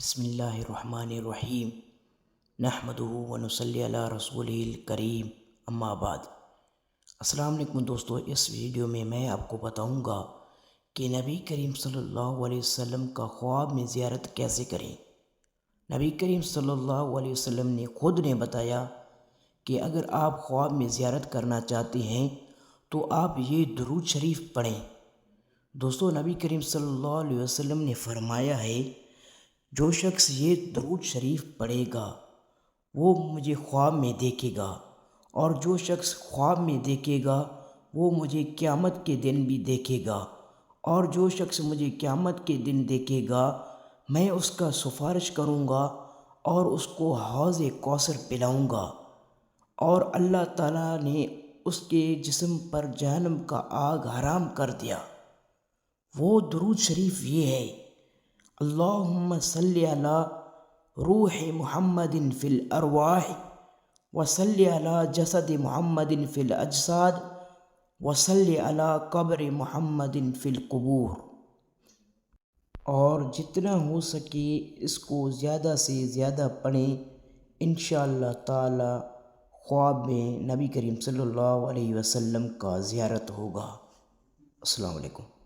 بسم اللہ الرحمن الرحیم نحمدہ ونصلی علی رسولہ الکریم اما بعد۔ السلام علیکم دوستو، اس ویڈیو میں میں آپ کو بتاؤں گا کہ نبی کریم صلی اللہ علیہ وسلم کا خواب میں زیارت کیسے کریں۔ نبی کریم صلی اللہ علیہ وسلم نے خود نے بتایا کہ اگر آپ خواب میں زیارت کرنا چاہتے ہیں تو آپ یہ درود شریف پڑھیں۔ دوستو، نبی کریم صلی اللہ علیہ وسلم نے فرمایا ہے، جو شخص یہ درود شریف پڑھے گا وہ مجھے خواب میں دیکھے گا، اور جو شخص خواب میں دیکھے گا وہ مجھے قیامت کے دن بھی دیکھے گا، اور جو شخص مجھے قیامت کے دن دیکھے گا میں اس کا سفارش کروں گا اور اس کو حوض کوثر پلاؤں گا، اور اللہ تعالیٰ نے اس کے جسم پر جہنم کا آگ حرام کر دیا۔ وہ درود شریف یہ ہے، اللہم صلی علی روح محمد فی الارواح وصلی علی جسد محمد فی الاجساد وصلی علی قبر محمد فی القبور۔ اور جتنا ہو سکے اس کو زیادہ سے زیادہ پڑھیں، انشاءاللہ تعالی خواب میں نبی کریم صلی اللہ علیہ وسلم کا زیارت ہوگا۔ السلام علیکم۔